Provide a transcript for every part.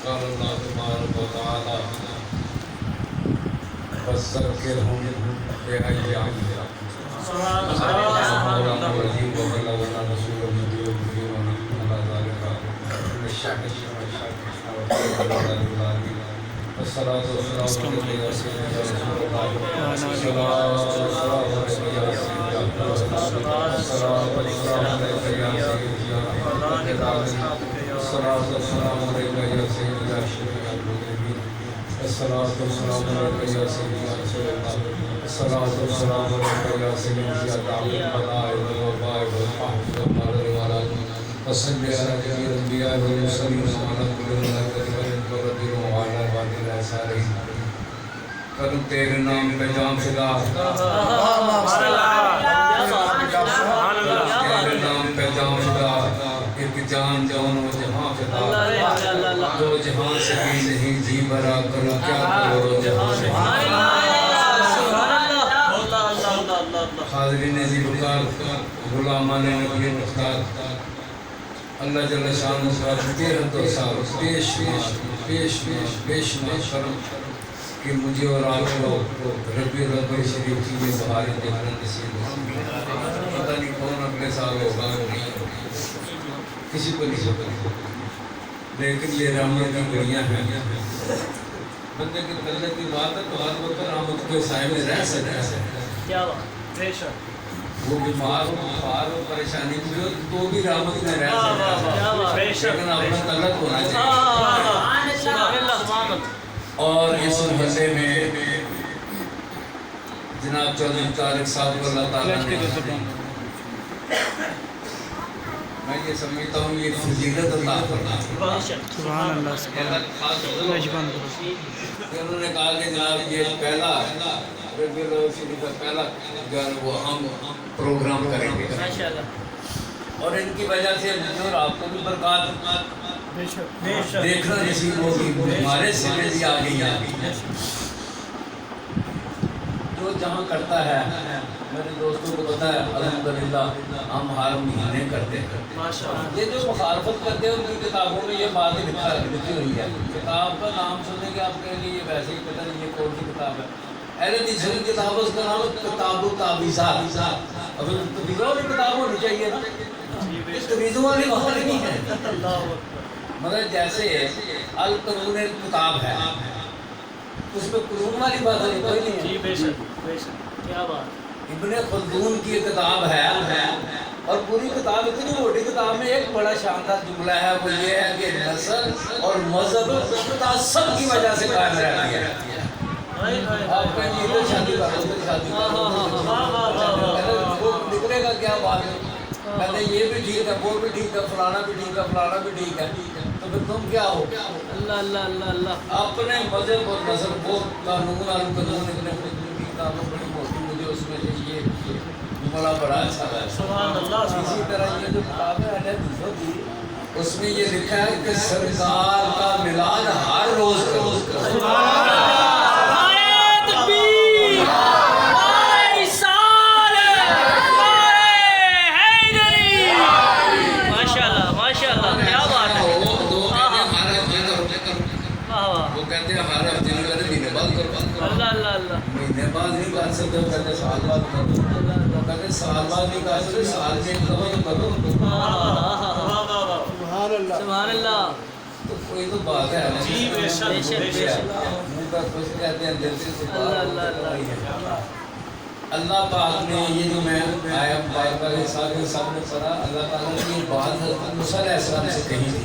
قال اللہ تبارک و تعالی فذکرہم بأیام اللہ سبحان اللہ وبلغنا رسول النبی علی ذلک الصلاۃ والسلام علیہ سیدنا رسول اللہ الصلاۃ والسلام علیہ الصلاۃ والسلام علیہ یا سیدنا شفیع المذنبین الصلاۃ والسلام علیہ یا سیدنا رسول اللہ الصلاۃ والسلام علیہ یا سیدنا دعوت البلاء والوباء والحفظ والمرض والعافیہ وصلی علی جمیع الانبیاء والمرسلین وعلی کل ملائکۃ والرسل وعلی عباد اللہ الصالحین کرم تیرے نام پہ جام فدا تیرے نام پہ جام فدا ایک جان دونوں جہاں فدا دو جہاں سے بھی نہیں جی برا کرو کیا کرو جہاں سے حاضرین عزیز وقار غلامان نبی مختار اللہ جل شانہ کا تیرہ تو سال پیش کرم کہ مجھے اور آپ کو ربیع الاول شریف کی یہ بہاری دیکھنا نصیب ہو پتہ نہیں کون اگلے سال ہوگا نہیں کسی کو نہیں پتہ لیکن یہ رحمت کی گھڑیاں ہیں بندے کی طلعت کی بات ہے تو ہر وقت رحمت کے سائے میں رہ سکتا ہے کیا بات بے شک وہ بیمار ہو پریشانی کی جو تو بھی رحمت میں رہ سکتا ہے لیکن اپنا طلعت ہونا چاہیے اور اس محلے میں جناب چودھری طارق صاحب کو اللہ تعالیٰ نے میں یہ سمجھتا ہوں یہ فضیلت اللہ کرنا سبحان اللہ انہوں نے کہا کہ جناب یہ پہلا ربیع الاول شریف کا پہلا جو ہے وہ ہم پروگرام کریں گے اور ان کی وجہ سے مجھے اور آپ کو بھی برکات دیکھنا نصیب ہوگی ہمارے سینے بھی آ گئی جو جہاں کرتا ہے میرے دوستوں کو پتا ہے الحمدللہ ہم ہر مہینے کرتے ہیں یہ جو مخالفت کرتے ہیں ان کی کتابوں میں یہ بات لکھی ہوئی ہے کتاب کا نام سننے کے آپ کہیں گے یہ ویسے ہی پتہ نہیں یہ کون سی کتاب ہے اہل حدیث کی کتاب اس کا نام کتاب التعویذات اب تبیزوں والی کتاب ہونی چاہیے نا اس تبیزوں والی بات نہیں ہے مگر جیسے القرون کتاب ہے اس میں قرون والی بات نہیں کوئی نہیں ہے بے شک کیا بات ابن خلدون کی کتاب ہے اور پوری کتاب اتنی موٹی کتاب میں ایک بڑا شاندار جملہ ہے وہ یہ ہے کہ نسل اور مذہب تعصب کی وجہ سے قائم رہتی ہے آپ کہیں گے شادی کرو شادی وہ نکلے گا کیا بات ہے کہتے ہیں یہ بھی ٹھیک ہے وہ بھی ٹھیک ہے فلانا بھی ٹھیک ہے فلانا بھی ٹھیک ہے تو پھر تم کیا ہو اللہ اللہ اللہ اللہ اپنے مذہب اور نسل کو قانون القانون ابن خلدون کی کتابوں بڑی موٹی مجھے اس میں یہ جملہ بڑا اچھا ہے سبحان اللہ اسی طرح یہ جو کتاب ہے اہل حدیثوں کی اس میں یہ لکھا ہے کہ سرکار کا میلاد ہر روز کرو مہینے بعد نہیں کر سکتے کہتے سال بعد کرو کہتے سال بعد نہیں کر سکتے سال میں ایک دفعہ تو کرو سبحان اللہ تو کوئی تو بات ہے منہ کا خوش کہتے ہیں دل سے اللہ پاک نے یہ جو میں آیا بات کا حساب ہے سب نے پڑھا اللہ تعالیٰ نے یہ بات حضرت موسیٰ علیہ السلام سے کہی تھی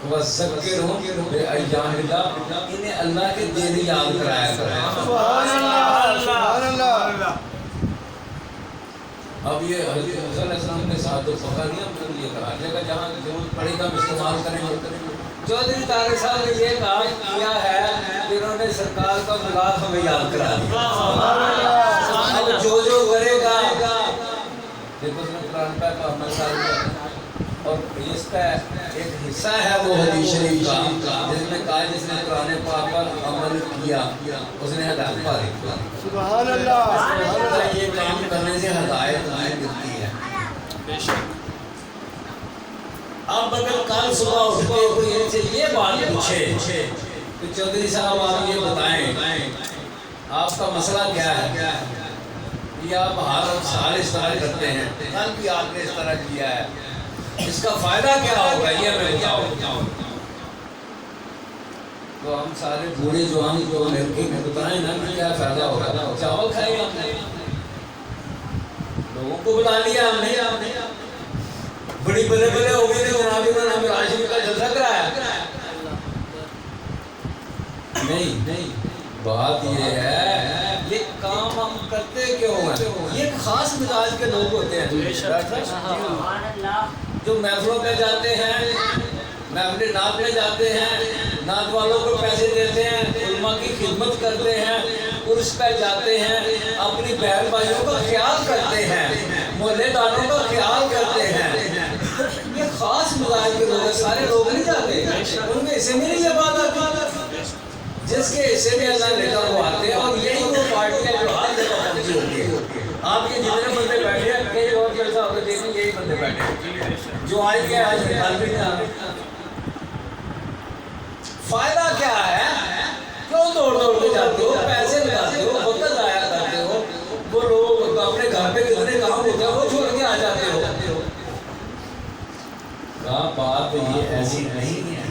وَذَكِّرْهُمْ بِأَيَّامِ اللَّهِ انہیں اللہ کے دن یاد کرایا کرائے سبحان اللہ اب یہ حضرت موسیٰ علیہ السلام کے ساتھ تو پکا نہیں ہم نے یہ کہا جگہ جہاں ضرورت پڑے گا ہم استعمال کریں گے چودھری طارق صاحب نے یہ کہا کیا ہے کہ انہوں نے سرکار کا میلاد ہمیں یاد کرا دیا اب جو کرے گا دیکھو اس نے قرآن پہ محمد صاحب اور اس کا ایک حصہ ہے وہ حدیث شریف کا جس میں کہا جس نے قرآن پاک پر عمل کیا اس نے ہدایت پا دی سبحان اللہ یہ کام کرنے سے ہدایت ملتی ہے اب اگر کل صبح اٹھ کے کوئی ان سے یہ بات پوچھے کہ چودھری صاحب آپ یہ بتائیں آپ کا مسئلہ کیا ہے، یہ آپ ہر سال اس طرح کرتے ہیں، کل بھی آپ نے اس طرح کیا ہے، اس کا فائدہ کیا ہوگا یہ ہمیں بتاؤ. تو ہم سارے بوڑھے جوان جو لڑکے ہیں بتائیں نا کہ کیا فائدہ ہوگا. چاول کھائے ہم نے، لوگوں کو بلا لیا ہم نے، بڑی بلے بلے ہو گئے تھے جناب انہوں نے راشد کا جلسہ کرایا. نہیں، بات یہ ہے یہ کام ہم کرتے کیوں ہیں؟ یہ ایک خاص مزاج کے لوگ ہوتے ہیں جو محفلوں پہ جاتے ہیں، محفل نعت میں جاتے ہیں، نعت والوں کو پیسے دیتے ہیں، علماء کی خدمت کرتے ہیں، عرس پہ جاتے ہیں، اپنی بہن بھائیوں کا خیال کرتے ہیں، محلے داروں کا خیال کرتے ہیں. یہ خاص مزاج کے لوگ ہیں، سارے لوگ نہیں جاتے، ان کے حصے میں نہیں یہ بات آتی. جس کے حصے میں اللہ لے کر وہ آتے ہیں، اور یہی وہ پارٹی ہے جو ہر جگہ پہنچی ہوتی ہے. آپ یہ جتنے بندے بیٹھے ہیں کئی اور جلسہ ہوتے دیکھیں یہی بندے بیٹھے ہیں جو آج کے آج نکال بھی نہیں آتے. فائدہ کیا ہے؟ کیوں دوڑ کے جاتے ہو، پیسے لگاتے ہو، وقت ضائع کرتے ہو. وہ لوگ اپنے گھر پہ کتنے کام ہوتے ہیں وہ چھوڑ کے آ جاتے ہو. بات یہ ایسی نہیں ہے،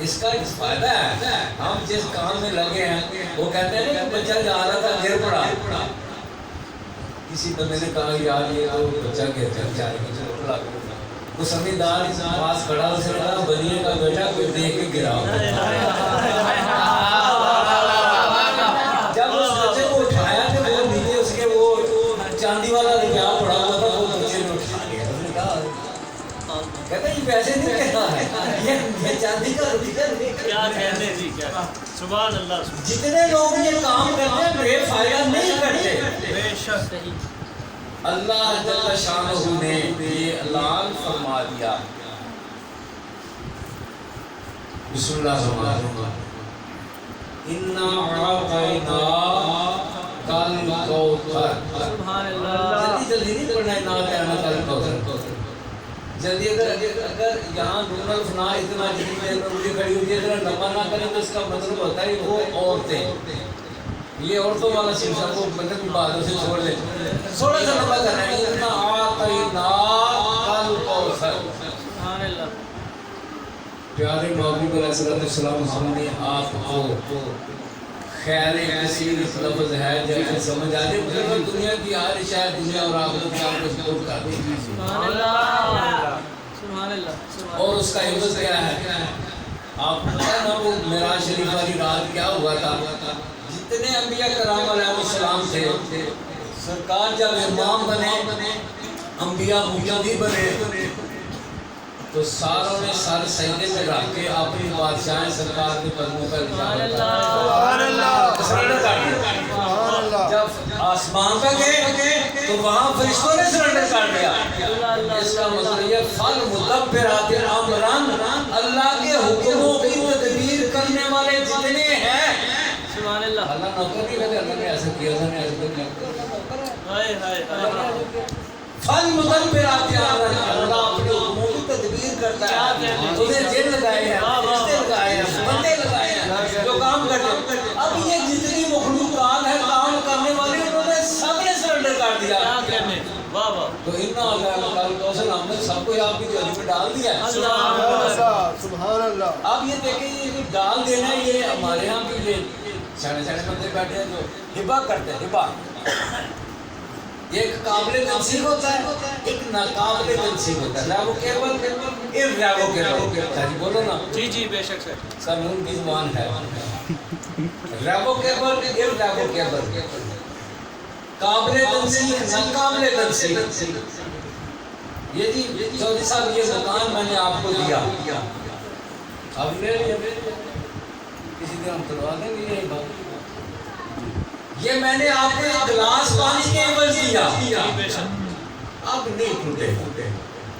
اس کا ایک فائدہ ہے. ہم جس کام میں لگے ہیں وہ کہتے ہیں کہ بچہ جا رہا تھا گر پڑا، کسی بندے نے کہا یار یہ تو بچہ گرتا ہے بیچارے کو چوٹ لگ گئی. وہ سمجھدار پاس کھڑا اسے کہا بنیے کا بیٹا کوئی دیکھ کے گرا. جب اس بچے کو اٹھایا کہ وہ نیچے اس کے وہ چاندی والا روپیہ پڑا ہوا تھا وہ بچے نے اٹھا لیا. اس نے کہا کہتا یہ پیسے نہیں کہتا ہے، یہ چاندی کا روپیہ کیا کہنے جی، کیا سبحان اللہ. جتنے لوگ یہ کام کرتے ہیں بے فائدہ نہیں کرتے. بے شک اللہ جل شانہ نے یہ اعلان فرما دیا. بسم اللہ الرحمن الرحیم. انا اعطینا کل کوثر. سبحان اللہ. جلدی نہیں پڑھنا ہے، انا اعطینا کل کوثر. جلدی اگر یہاں نون الف نہ اتنا جتنی دیر میں مجھے کھڑی ہوتی ہے اتنا لمبا نہ کریں تو اس کا مطلب ہوتا ہے وہ عورتیں، یہ عورتوں والا سلسلہ کو مطلب کی باتوں سے چھوڑ لیں، تھوڑا سا لمبا کرنا ہے. انا اعطینا کل کوثر. سبحان اللہ. پیارے نبی علیہ السلام ہم نے آپ کو خیر کثیر لفظ ہے جب سمجھ آ جائے دنیا کی ہر شاید دنیا اور آخرت میں آپ کو سپورٹ کر دیں. سبحان اللہ. سبحان اللہ. اور اس کا حفظ کیا ہے؟ آپ کو پتہ نا وہ معراج شریف والی رات کیا ہوا تھا؟ جتنے انبیاء کرام علیہ السلام تھے سرکار جب امام بنے، انبیاء مجدد بنے تو ساروں نے سر سجدے میں رکھ کے اپنی بادشاہ سرکار کے قدموں پر سبحان اللہ. جب آسمان پہ گئے تو وہاں فرشتوں نے سرنڈر کر دیا. اس کا مطلب یہ فل مدبرات امران، اللہ کے حکموں کی تدبیر کرنے والے جتنے ہیں. سبحان اللہ. اللہ نوکر نہیں کہتے اللہ نے ایسا کیا، اللہ نے ایسا کیا. ہائے ہائے. فل مدبرات امران، اللہ اپنے حکموں کی تدبیر کرتا ہے. انہیں جن لگائے ہیں، فرشتے لگائے ہیں، بندے لگائے ہیں جو کام کرتے ہیں. اب یہ جتنی مخلوقات ہیں کام کرنے والی انہوں نے سب نے سرنڈر کر دیا. واہ واہ. تو انا کل کوثر ہم نے سب کو آپ کی جولی میں ڈال دیا ہے. سبحان اللہ. اب یہ دیکھیں یہ ڈال دینا ہے، یہ ہمارے یہاں بھی یہ سیانے بندے بیٹھے ہیں جو ہبا کرتے ہیں. ہبا ایک قابل تنسیق ہوتا ہے، ایک ناقابل تنسیق ہوتا ہے. ریووکیبل، ارریووکیبل. بولو نا. جی جی بے شک سر. قانون کی زبان ہے. ریووکیبل، ارریووکیبل. قابل تنسیق، ناقابل تنسیق. یہ جی چودھری صاحب یہ مکان میں نے آپ کو دیا، اب لے لیا، کسی دن ہم کروا دیں گے. یہ میں نے آپ کو ایک گلاس پانی کے عوض دیا، اب نہیں ٹوٹے.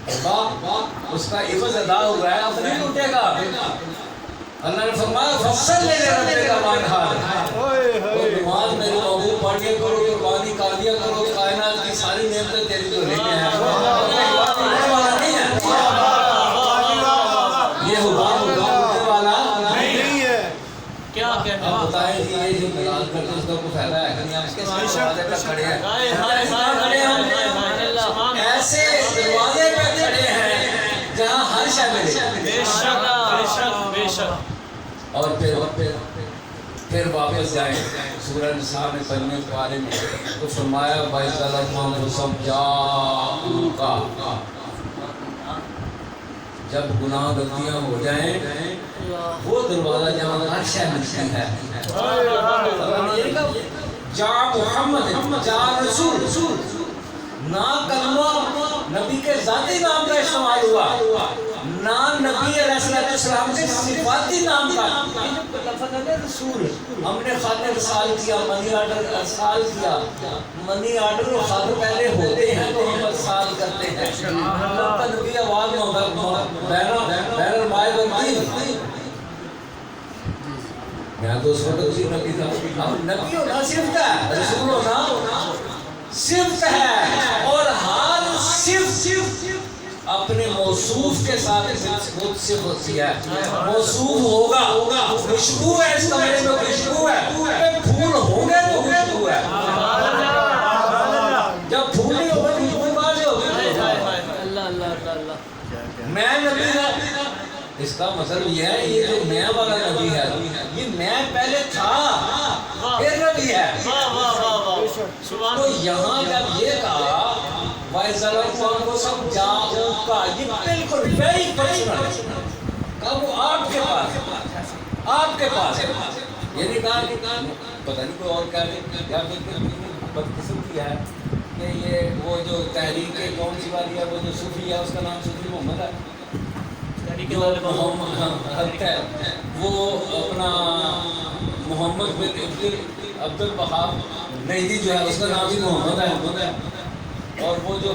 اس کا عوض ادا ہوا ہے، اب نہیں ٹوٹے گا. اللہ نے فرمایا فصل لے ربے کا وانحار. وہ نماز میرے محبوب پڑھ کے کرو، قربانی کر دیا کرو، کائنات کی ساری نعمتیں تیری جو لینے ہیں. نہیں ہے اب بتائیں جی یہ جو ملال کرتے اس کا کوئی فائدہ ہے کہ نہیں؟ ہم اس کے دروازے پہ کھڑے ہیں، ایسے دروازے پہ کھڑے ہیں جہاں ہر شے ملے، اور پھر واپس جائیں سورہ نساء میں 5ویں پارے میں تو فرمایا وَإِذَا الْأَنفُسُ جَاءُوكَ، جب گناہ غلطیاں ہو جائیں وہ دروازہ جہاں ہر شے ملتی ہے، جا محمد جا رسول، نہ کلمہ نبی کے ذاتی نام کا استعمال ہوا، نہ نبی علیہ السلام کے صفاتی نام کا، یہ جو لفظ ہے رسول، ہم نے خط ارسال کیا، منی آرڈر ارسال کیا، منی آرڈر اور خط پہلے ہوتے ہیں تو ہم ارسال کرتے ہیں، جب تک نبی آواز میں ہوگا بین المائے بنتی، میں تو اس وقت اسی نبی تھا، اب نبی ہونا صفت ہے، رسول ہونا صفت ہے، اور ہر صفت اپنے موصوف کے ساتھ متصف ہوتی ہے، موصوف ہوگا، خوشبو ہے اس کمرے میں، خوشبو ہے، پھول ہوں گے تو خوشبو ہے، جب پھول نہیں ہوگا خوشبو کہاں سے ہوگی؟ میں نبی ہے، اس کا مطلب یہ ہے یہ جو نیا والا نبی ہے یہ میں پہلے تھا پھر نبی ہے، تو یہاں جب یہ کہا وَإِذَا الْأَنفُسُ جَاءُوكَ، یہ بالکل ویری پرسنل ہے، کہا وہ آپ کے پاس ہے، یہ نہیں کہا کہ پتہ نہیں کوئی اور کہہ دے، یا بدقسمتی ہے کہ یہ وہ جو تحریک کون سی والی ہے، وہ جو صوفی ہے اس کا نام صوفی محمد ہے، وہ اپنا محمد بن عبد الوہاب نجدی جو ہے اس کا نام بھی محمد ہے، اور وہ جو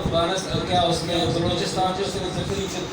کیا اس نے بلوچستان جو اس نے ذکری